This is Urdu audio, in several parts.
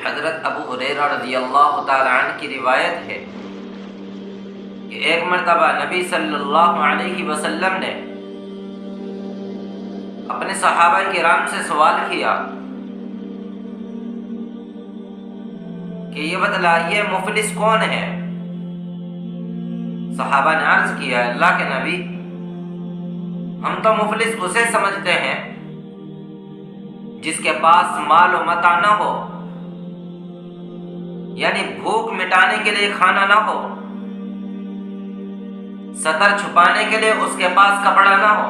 حضرت ابو ہریرہ رضی اللہ تعالی عنہ کی روایت ہے کہ ایک مرتبہ نبی صلی اللہ علیہ وسلم نے اپنے صحابہ کرام سے سوال کیا کہ یہ بتلائیے مفلس کون ہے؟ صحابہ نے عرض کیا اللہ کے نبی، ہم تو مفلس اسے سمجھتے ہیں جس کے پاس مال و متاع نہ ہو، یعنی بھوک مٹانے کے لیے کھانا نہ ہو، ستر چھپانے کے لیے اس کے پاس کپڑا نہ ہو،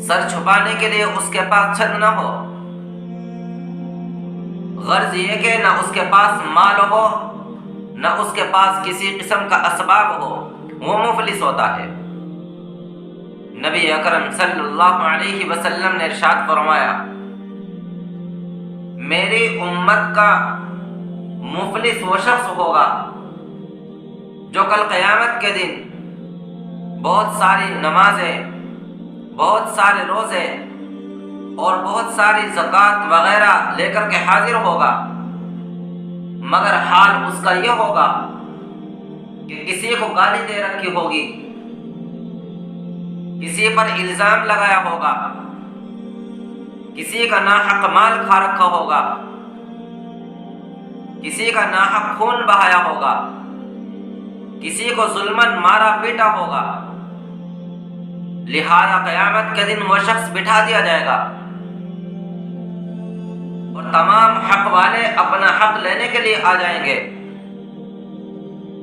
سر چھپانے کے لیے اس کے پاس چھت نہ ہو، غرض یہ کہ نہ اس کے پاس مال ہو نہ اس کے پاس کسی قسم کا اسباب ہو، وہ مفلس ہوتا ہے۔ نبی اکرم صلی اللہ علیہ وسلم نے ارشاد فرمایا، میری امت کا مفلس وہ شخص ہوگا جو کل قیامت کے دن بہت ساری نمازیں، بہت سارے روزے اور بہت ساری زکوٰۃ وغیرہ لے کر کے حاضر ہوگا، مگر حال اس کا یہ ہوگا کہ کسی کو گالی دے رکھی ہوگی، کسی پر الزام لگایا ہوگا، کسی کا ناحق مال کھا رکھا ہوگا، کسی کا ناحق خون بہایا ہوگا، کسی کو ظلماً مارا پیٹا ہوگا، لہذا قیامت کے دن وہ شخص بٹھا دیا جائے گا اور تمام حق والے اپنا حق لینے کے لیے آ جائیں گے،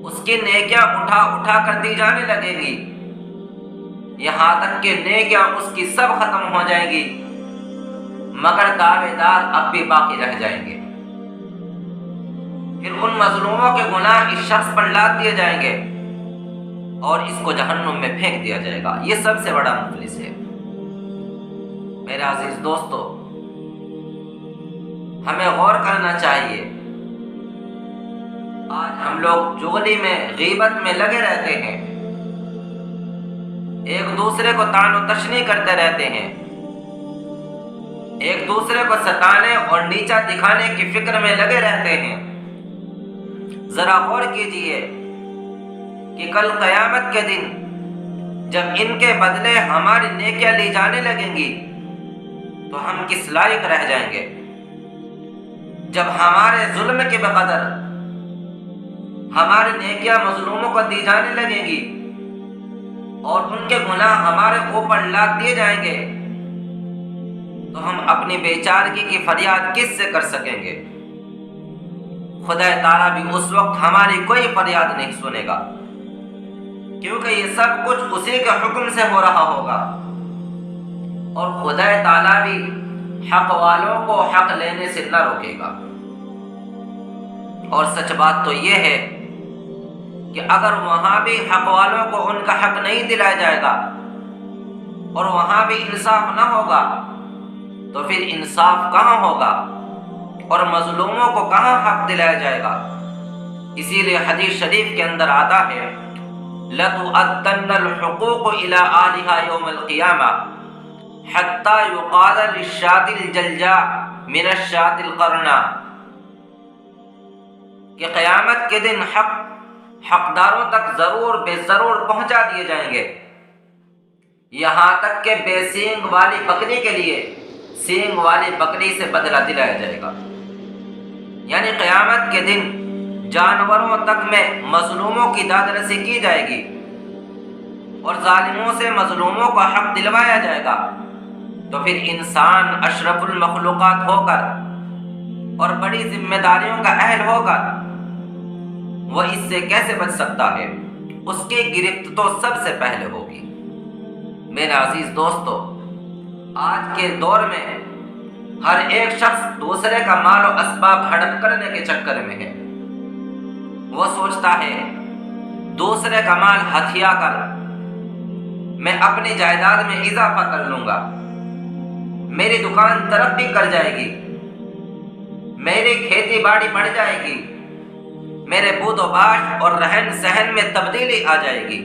اس کی نیکیاں اٹھا اٹھا کر دی جانے لگے گی، یہاں تک کہ نیکیاں اس کی سب ختم ہو جائیں گی، مگر دعوے دار اب بھی باقی رہ جائیں گے۔ پھر ان مظلوموں کے گناہ اس شخص پر لاد دیے جائیں گے اور اس کو جہنم میں پھینک دیا جائے گا۔ یہ سب سے بڑا مفلس ہے۔ میرے عزیز دوستو، ہمیں غور کرنا چاہیے۔ آج ہم لوگ چغلی میں، غیبت میں لگے رہتے ہیں، ایک دوسرے کو طعن و تشنیع کرتے رہتے ہیں، ایک دوسرے کو ستانے اور نیچا دکھانے کی فکر میں لگے رہتے ہیں۔ ذرا غور کیجئے کہ کل قیامت کے دن جب ان کے بدلے ہماری نیکیاں لی جانے لگیں گی تو ہم کس لائق رہ جائیں گے؟ جب ہمارے ظلم کے بقدر ہماری نیکیاں مظلوموں کو دی جانے لگیں گی اور ان کے گناہ ہمارے اوپر لاد دیے جائیں گے تو ہم اپنی بیچارگی کی فریاد کس سے کر سکیں گے؟ خدا تعالیٰ بھی اس وقت ہماری کوئی فریاد نہیں سنے گا، کیونکہ یہ سب کچھ اسی کے حکم سے ہو رہا ہوگا، اور خدا تعالیٰ بھی حق والوں کو حق لینے سے نہ روکے گا۔ اور سچ بات تو یہ ہے کہ اگر وہاں بھی حق والوں کو ان کا حق نہیں دلایا جائے گا اور وہاں بھی انصاف نہ ہوگا تو پھر انصاف کہاں ہوگا اور مظلوموں کو کہاں حق دلایا جائے گا؟ اسی لیے حدیث شریف کے اندر آتا ہے، لَتُؤَدَّنَّ الْحُقُوقُ إِلَىٰ أَهْلِهَا يَوْمَ الْقِيَامَةِ حَتَّى يُقَالَ لِلشَّاةِ الْجَلْجَاءِ مِنَ الشَّاةِ الْقَرْنَاءِ، کہ قیامت کے دن حقداروں تک ضرور بے ضرور پہنچا دیے جائیں گے، یہاں تک کہ بے سینگ والی بکری کے لیے سینگ والی بکری سے بدلہ دلایا جائے گا۔ یعنی قیامت کے دن جانوروں تک میں مظلوموں کی داد رسی کی جائے گی اور ظالموں سے مظلوموں کا حق دلوایا جائے گا، تو پھر انسان اشرف المخلوقات ہو کر اور بڑی ذمہ داریوں کا اہل ہو کر وہ اس سے کیسے بچ سکتا ہے؟ اس کی گرفت تو سب سے پہلے ہوگی۔ میرے عزیز دوستو، آج کے دور میں ہر ایک شخص دوسرے کا مال و اسباب ہڑپ کرنے کے چکر میں ہے۔ وہ سوچتا ہے دوسرے کا مال ہتھیا کر میں اپنی جائیداد میں اضافہ کر لوں گا، میری دکان ترقی کر جائے گی، میری کھیتی باڑی بڑھ جائے گی، میرے بود و باش اور رہن سہن میں تبدیلی آ جائے گی۔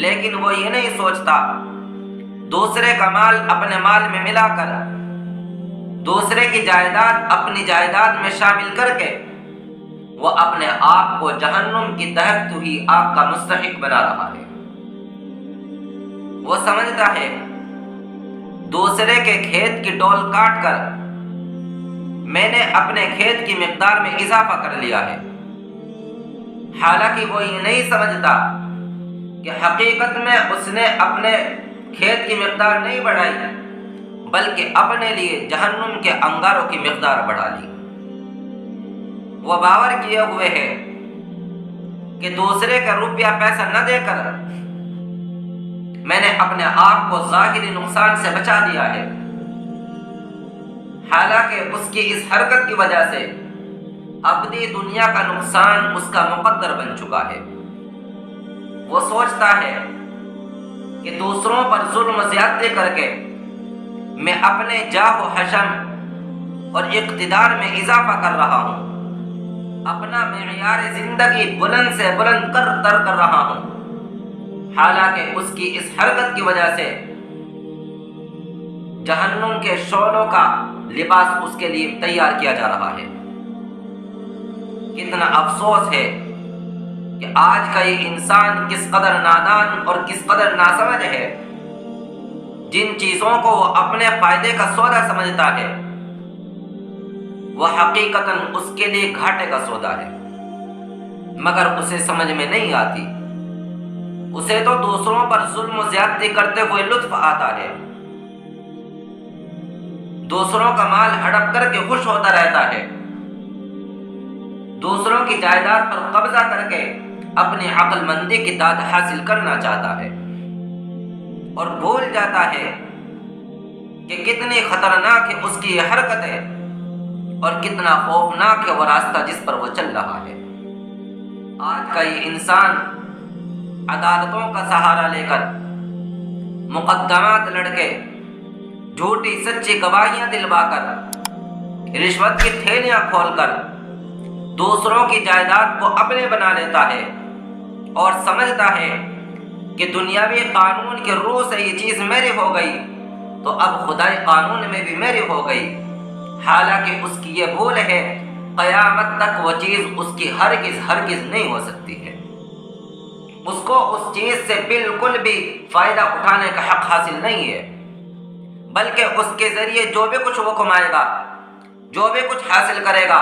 لیکن وہ یہ نہیں سوچتا دوسرے کا مال اپنے مال میں ملا کر کی جائیداد اپنی جائیداد میں شامل کر کے وہ اپنے آپ کو جہنم کی دہکتی ہوئی آگ کا مستحق بنا رہا ہے۔ وہ سمجھتا ہے دوسرے کے کھیت کی ڈول کاٹ کر میں نے اپنے کھیت کی مقدار میں اضافہ کر لیا ہے، حالانکہ وہ یہ نہیں سمجھتا کہ حقیقت میں اس نے اپنے کھیت کی مقدار نہیں بڑھائی بلکہ اپنے لیے جہنم کے انگاروں کی مقدار بڑھا لی۔ وہ باور کیے ہوئے ہے کہ دوسرے کا روپیہ پیسہ نہ دے کر میں نے اپنے آپ کو ظاہری نقصان سے بچا دیا ہے، حالانکہ اس کی اس حرکت کی وجہ سے ابدی دنیا کا نقصان اس کا مقدر بن چکا ہے۔ وہ سوچتا ہے کہ دوسروں پر ظلم و زیادتی کر کے میں اپنے جاہ و حشم اور اقتدار میں اضافہ کر رہا ہوں، اپنا معیار زندگی بلند سے بلند کر رہا ہوں، حالانکہ اس کی اس حرکت کی وجہ سے جہنم کے شعلوں کا لباس اس کے لیے تیار کیا جا رہا ہے۔ کتنا افسوس ہے کہ آج کا یہ انسان کس قدر نادان اور کس قدر ناسمجھ ہے۔ جن چیزوں کو وہ اپنے فائدے کا سودا سمجھتا ہے وہ حقیقتاً اس کے لیے گھاٹے کا سودا ہے، مگر اسے سمجھ میں نہیں آتی۔ اسے تو دوسروں پر ظلم و زیادتی کرتے ہوئے لطف آتا ہے، دوسروں کا مال ہڑپ کر کے خوش ہوتا رہتا ہے، دوسروں کی جائیداد پر قبضہ کر کے اپنی عقل مندی کی داد حاصل کرنا چاہتا ہے، اور بھول جاتا ہے کہ کتنی خطرناک ہے اس کی یہ حرکت ہے اور کتنا خوفناک ہے وہ راستہ جس پر وہ چل رہا ہے۔ آج کا یہ انسان عدالتوں کا سہارا لے کر مقدمات لڑ کے جھوٹی سچی گواہیاں دلوا کر رشوت کی تھیلیاں کھول کر دوسروں کی جائیداد کو اپنے بنا لیتا ہے اور سمجھتا ہے کہ دنیاوی قانون کے روح سے یہ چیز میری ہو گئی تو اب خدائی قانون میں بھی میری ہو گئی، حالانکہ اس کی یہ بھول ہے قیامت تک وہ چیز اس کی ہرگز نہیں ہو سکتی ہے۔ اس کو اس چیز سے بالکل بھی فائدہ اٹھانے کا حق حاصل نہیں ہے، بلکہ اس کے ذریعے جو بھی کچھ وہ کمائے گا، جو بھی کچھ حاصل کرے گا،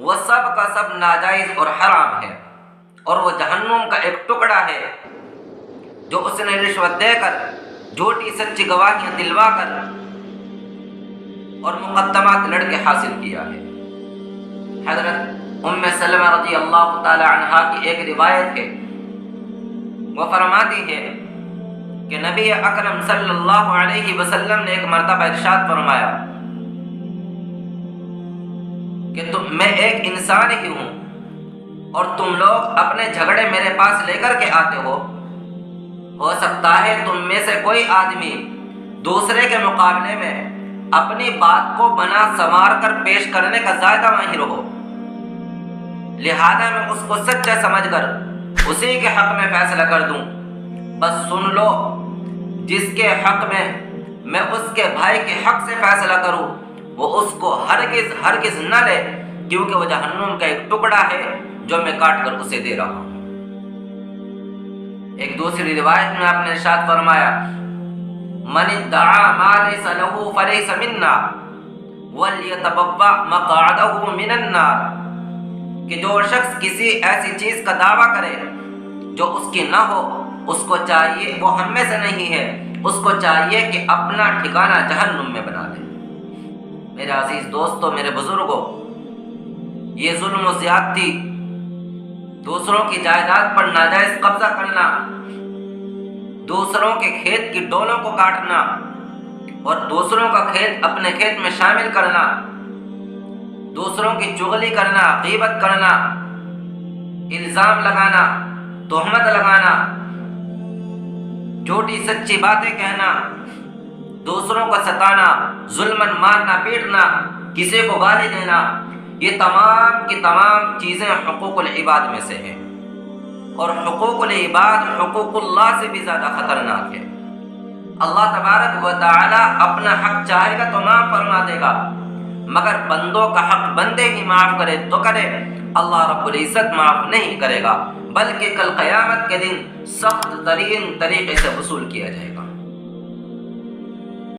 وہ سب کا سب ناجائز اور حرام ہے، اور وہ جہنم کا ایک ٹکڑا ہے جو اس نے رشوت دے کر جھوٹی سچی گواہیاں دلوا کر اور مقدمات لڑ کے حاصل کیا ہے۔ حضرت ام سلمہ رضی اللہ تعالی عنہا کی ایک روایت ہے، وہ فرماتی ہے کہ نبی اکرم صلی اللہ علیہ وسلم نے ایک مرتبہ ارشاد فرمایا کہ میں ایک انسان ہی ہوں اور تم لوگ اپنے جھگڑے میرے پاس لے کر کے آتے ہو سکتا ہے تم میں سے کوئی آدمی دوسرے کے مقابلے میں اپنی بات کو بنا سنوار کر پیش کرنے کا زیادہ ماہر ہو، لہذا میں اس کو سچا سمجھ کر اسی کے حق میں فیصلہ کر دوں۔ بس سن لو، جس کے حق میں اس کے بھائی کے حق سے فیصلہ کروں وہ اس کو ہرگز نہ لے، کیونکہ وہ جہنم کا ایک ٹکڑا ہے جو میں کاٹ کر اسے دے رہا ہوں۔ ایک دوسری روایت میں آپ نے ارشاد فرمایا من ادعا ما ليس له فليس منا وليتبوأ مقعده من النار، کہ جو شخص کسی ایسی چیز کا دعویٰ کرے جو اس کی نہ ہو، اس کو چاہیے، وہ ہم میں سے نہیں ہے، اس کو چاہیے کہ اپنا ٹھکانہ جہنم میں بنا لے۔ میرے عزیز دوستو، میرے بزرگوں، یہ ظلم و زیادتی، دوسروں کی جائیداد پر ناجائز قبضہ کرنا، دوسروں کے کھیت کی ڈولوں کو کاٹنا اور دوسروں کا کھیت اپنے کھیت میں شامل کرنا، دوسروں کی چغلی کرنا، غیبت کرنا، الزام لگانا، تہمت لگانا، جھوٹی سچی باتیں کہنا، دوسروں کو ستانا، ظلماً مارنا پیٹنا، کسی کو گالی دینا، یہ تمام کی تمام چیزیں حقوق العباد میں سے ہیں، اور حقوق العباد حقوق اللہ سے بھی زیادہ خطرناک ہے۔ اللہ تبارک و تعالی اپنا حق چاہے گا تو معاف فرما دے گا، مگر بندوں کا حق بندے ہی معاف کرے تو کرے، اللہ رب العزت معاف نہیں کرے گا، بلکہ کل قیامت کے دن سخت ترین طریقے سے وصول کیا جائے گا۔